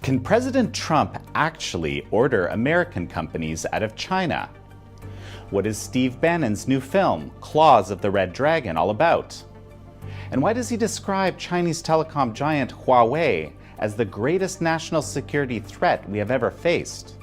Can President Trump actually order American companies out of China? What is Steve Bannon's new film, Claws of the Red Dragon, all about? And why does he describe Chinese telecom giant Huawei as the greatest national security threat we have ever faced?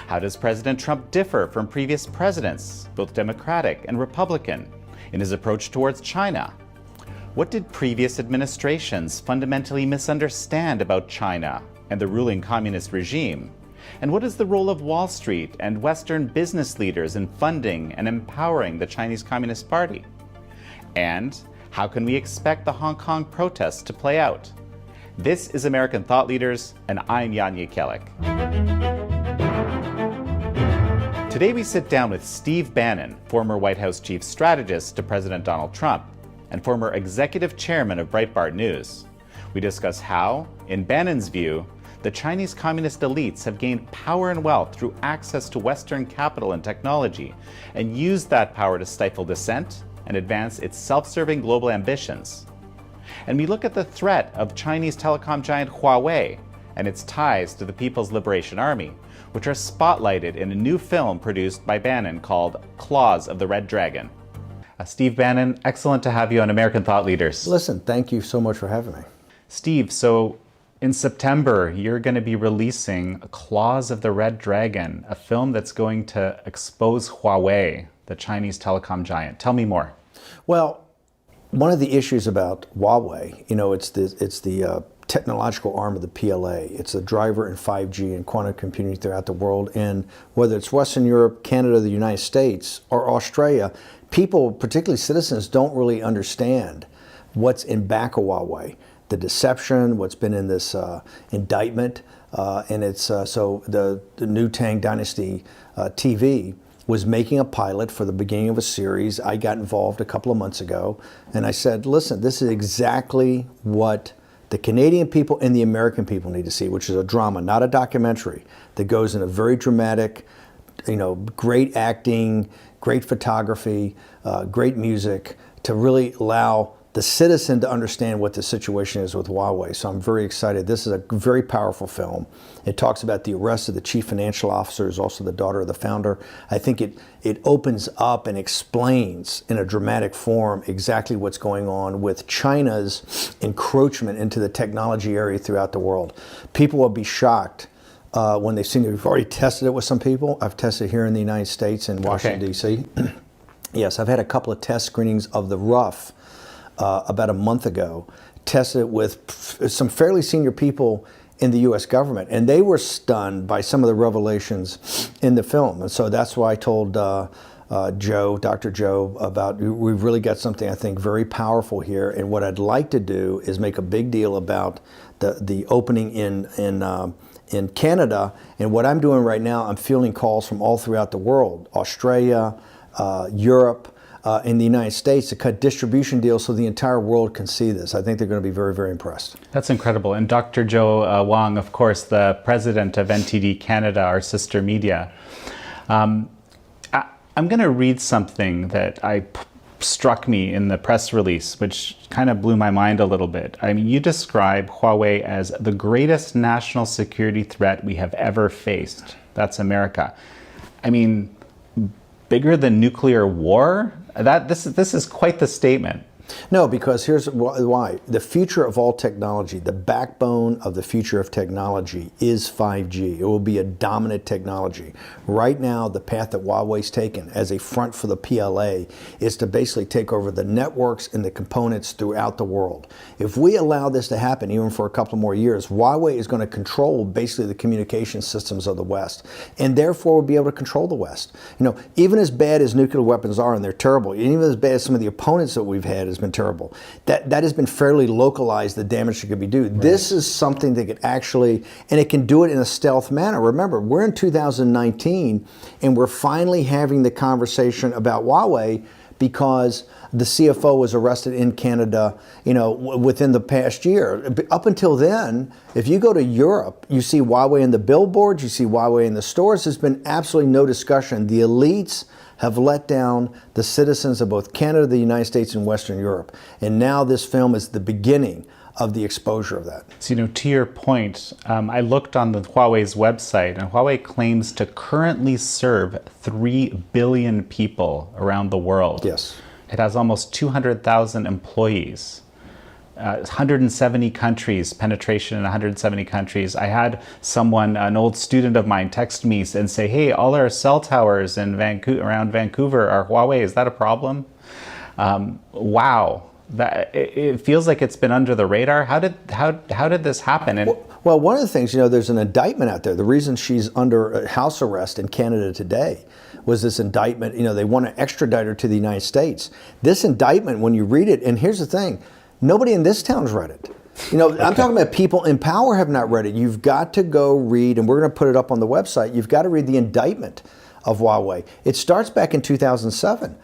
How does President Trump differ from previous presidents, both Democratic and Republican, in his approach towards China? What did previous administrations fundamentally misunderstand about China and the ruling communist regime? And what is the role of Wall Street and Western business leaders in funding and empowering the Chinese Communist Party? And how can we expect the Hong Kong protests to play out? This is American Thought Leaders, and I'm Jan Jekielek. Today we sit down with Steve Bannon, former White House chief strategist to President Donald Trump, and former executive chairman of Breitbart News. We discuss how, in Bannon's view, the Chinese communist elites have gained power and wealth through access to Western capital and technology, and used that power to stifle dissent and advance its self-serving global ambitions. And we look at the threat of Chinese telecom giant Huawei and its ties to the People's Liberation Army, which are spotlighted in a new film produced by Bannon called Claws of the Red Dragon. Steve Bannon, excellent to have you on American Thought Leaders. Listen, thank you so much for having me. Steve, so in September, you're going to be releasing Claws of the Red Dragon, a film that's going to expose Huawei, the Chinese telecom giant. Tell me more. Well, one of the issues about Huawei, it's the technological arm of the PLA. It's the driver in 5G and quantum computing throughout the world. And whether it's Western Europe, Canada, the United States, or Australia, people, particularly citizens, don't really understand what's in back of Huawei. The deception, what's been in this indictment, and it's so the new Tang Dynasty TV was making a pilot for the beginning of a series. I got involved a couple of months ago, and I said, listen, this is exactly what the Canadian people and the American people need to see, which is a drama, not a documentary, that goes in a very dramatic, great acting, great photography, great music, to really allow the citizen to understand what the situation is with Huawei. So I'm very excited. This is a very powerful film. It talks about the arrest of the chief financial officer, who's also the daughter of the founder. I think it opens up and explains in a dramatic form exactly what's going on with China's encroachment into the technology area throughout the world. People will be shocked when they've seen it. We've already tested it with some people. I've tested here in the United States in Washington, D.C. Yes, I've had a couple of test screenings of the rough about a month ago, tested it with some fairly senior people in the U.S. government, and they were stunned by some of the revelations in the film. And so that's why I told Dr. Joe, about we've really got something, I think, very powerful here. And what I'd like to do is make a big deal about the opening in Canada. And what I'm doing right now, I'm fielding calls from all throughout the world, Australia, Europe, in the United States, to cut distribution deals so the entire world can see this. I think they're going to be very, very impressed. That's incredible. And Dr. Joe Wong, of course, the president of NTD Canada, our sister media. I'm going to read something that struck me in the press release, which kind of blew my mind a little bit. I mean, you describe Huawei as the greatest national security threat we have ever faced. That's America. I mean, bigger than nuclear war? This is quite the statement. No, because here's why. The future of all technology, the backbone of the future of technology is 5G. It will be a dominant technology. Right now, the path that Huawei's taken as a front for the PLA is to basically take over the networks and the components throughout the world. If we allow this to happen, even for a couple more years, Huawei is going to control basically the communication systems of the West, and therefore will be able to control the West. Even as bad as nuclear weapons are, and they're terrible, and even as bad as some of the opponents that we've had has been terrible, that has been fairly localized, the damage that could be done. Right. This is something that could actually, and it can do it in a stealth manner. Remember, we're in 2019, and we're finally having the conversation about Huawei because the CFO was arrested in Canada, within the past year. Up until then, if you go to Europe, you see Huawei in the billboards, you see Huawei in the stores. There's been absolutely no discussion. The elites have let down the citizens of both Canada, the United States, and Western Europe. And now this film is the beginning of the exposure of that. So, to your point, I looked on the Huawei's website, and Huawei claims to currently serve 3 billion people around the world. Yes. It has almost 200,000 employees. 170 countries, penetration in 170 countries. I had someone, an old student of mine, text me and say, hey, all our cell towers in around Vancouver are Huawei. Is that a problem? Wow. It feels like it's been under the radar. How did this happen? Well, one of the things, there's an indictment out there. The reason she's under house arrest in Canada today was this indictment. They want to extradite her to the United States. This indictment, when you read it, and here's the thing, nobody in this town's read it. I'm talking about people in power have not read it. You've got to go read, and we're going to put it up on the website. You've got to read the indictment of Huawei. It starts back in 2007.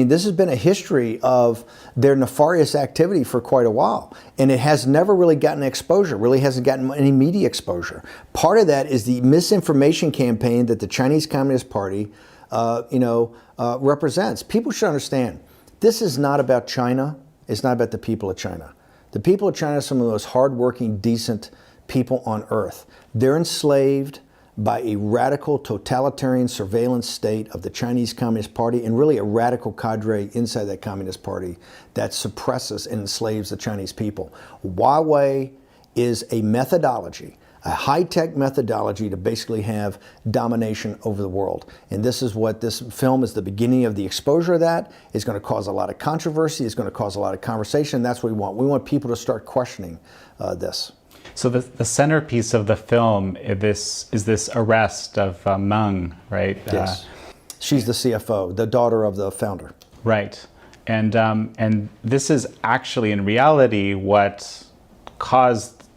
This has been a history of their nefarious activity for quite a while, and it has never really gotten exposure, really hasn't gotten any media exposure. Part of that is the misinformation campaign that the Chinese Communist Party represents. People should understand, this is not about China. It's not about the people of China. The people of China are some of the most hardworking, decent people on earth. They're enslaved by a radical totalitarian surveillance state of the Chinese Communist Party, and really a radical cadre inside that Communist Party that suppresses and enslaves the Chinese people. Huawei is a methodology, a high-tech methodology to basically have domination over the world. And this is what this film is, the beginning of the exposure of that. It's going to cause a lot of controversy. It's going to cause a lot of conversation. That's what we want. We want people to start questioning this. So the centerpiece of the film is this arrest of Meng, right? Yes. She's the CFO, the daughter of the founder. Right. And this is actually, in reality, what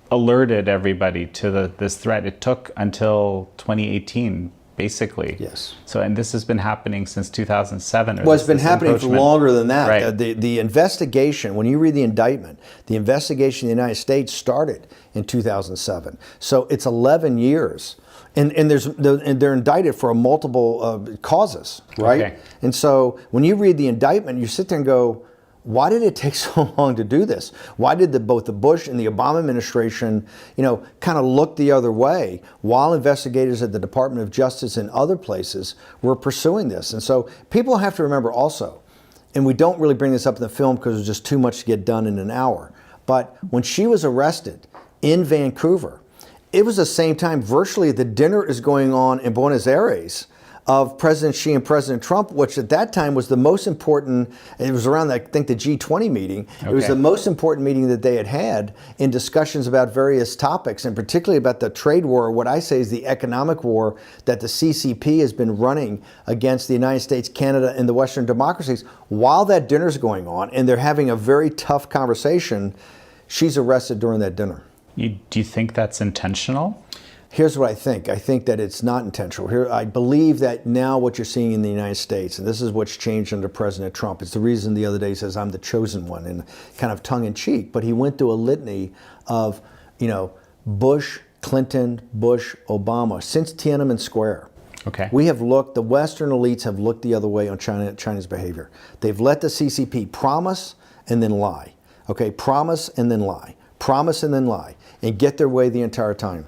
alerted everybody to this threat. It took until 2018, basically. Yes. So, and this has been happening since 2007. Well, it's been happening for longer than that. Right. The investigation, when you read the indictment, the investigation in the United States started in 2007. So it's 11 years. And they're indicted for multiple causes, right? Okay. And so when you read the indictment, you sit there and go, why did it take so long to do this? Why did both the Bush and the Obama administration, kind of look the other way while investigators at the Department of Justice and other places were pursuing this? And so people have to remember also, and we don't really bring this up in the film because there's just too much to get done in an hour, but when she was arrested in Vancouver, it was the same time virtually the dinner is going on in Buenos Aires of President Xi and President Trump, which at that time was the most important. It was around, I think, the G20 meeting. Okay. It was the most important meeting that they had in discussions about various topics, and particularly about the trade war, what I say is the economic war that the CCP has been running against the United States, Canada, and the Western democracies. While that dinner's going on, and they're having a very tough conversation, she's arrested during that dinner. Do you think that's intentional? Here's what I think. I think that it's not intentional. I believe that now what you're seeing in the United States, and this is what's changed under President Trump, it's the reason the other day he says, I'm the chosen one, and kind of tongue-in-cheek, but he went through a litany of, Bush, Clinton, Bush, Obama, since Tiananmen Square. Okay. We have looked, the Western elites have looked the other way on China's behavior. They've let the CCP promise and then lie. Okay, promise and then lie. Promise and then lie. And get their way the entire time.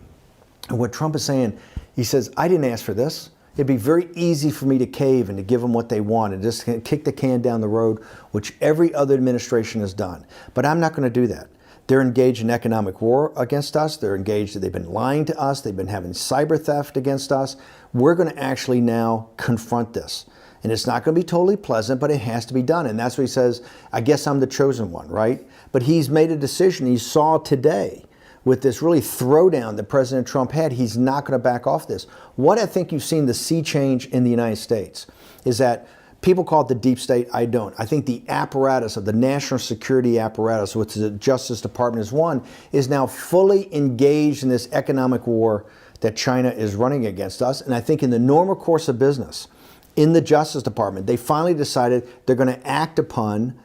And what Trump is saying, he says, I didn't ask for this. It'd be very easy for me to cave and to give them what they want and just kick the can down the road, which every other administration has done. But I'm not going to do that. They're engaged in economic war against us. They've been lying to us. They've been having cyber theft against us. We're going to actually now confront this. And it's not going to be totally pleasant, but it has to be done. And that's what he says, I guess I'm the chosen one, right? But he's made a decision. He saw today with this really throwdown that President Trump had, he's not going to back off this. What I think you've seen the sea change in the United States is that people call it the deep state. I don't. I think the apparatus of the national security apparatus, which the Justice Department is one, is now fully engaged in this economic war that China is running against us. And I think in the normal course of business, in the Justice Department, they finally decided they're going to act upon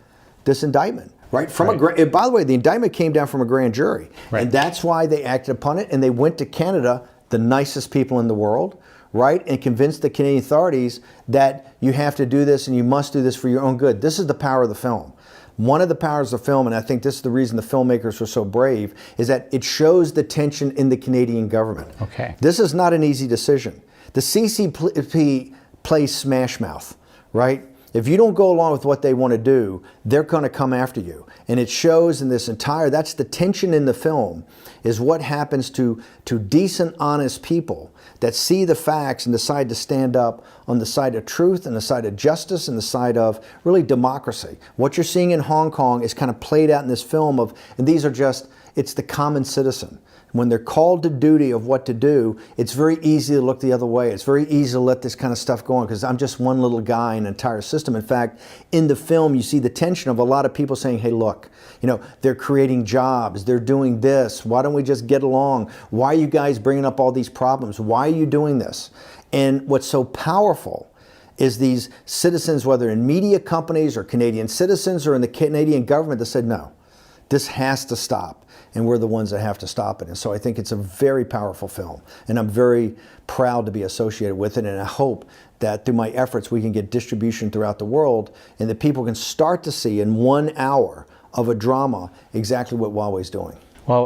this indictment. Right? By the way, the indictment came down from a grand jury. Right. And that's why they acted upon it. And they went to Canada, the nicest people in the world, right? And convinced the Canadian authorities that you have to do this and you must do this for your own good. This is the power of the film. One of the powers of film, and I think this is the reason the filmmakers were so brave, is that it shows the tension in the Canadian government. Okay. This is not an easy decision. The CCP plays smash mouth, right? If you don't go along with what they want to do, they're going to come after you. And it shows in this entire, that's the tension in the film, is what happens to decent, honest people that see the facts and decide to stand up on the side of truth and the side of justice and the side of really democracy. What you're seeing in Hong Kong is kind of played out in this film of, and these are just, it's the common citizen. When they're called to duty of what to do, it's very easy to look the other way. It's very easy to let this kind of stuff go on because I'm just one little guy in an entire system. In fact, in the film, you see the tension of a lot of people saying, hey, look, you know, they're creating jobs, they're doing this. Why don't we just get along? Why are you guys bringing up all these problems? Why are you doing this? And what's so powerful is these citizens, whether in media companies or Canadian citizens or in the Canadian government, that said, no, this has to stop. And we're the ones that have to stop it. And so I think it's a very powerful film. And I'm very proud to be associated with it. And I hope that through my efforts, we can get distribution throughout the world and that people can start to see in 1 hour of a drama exactly what Huawei's doing.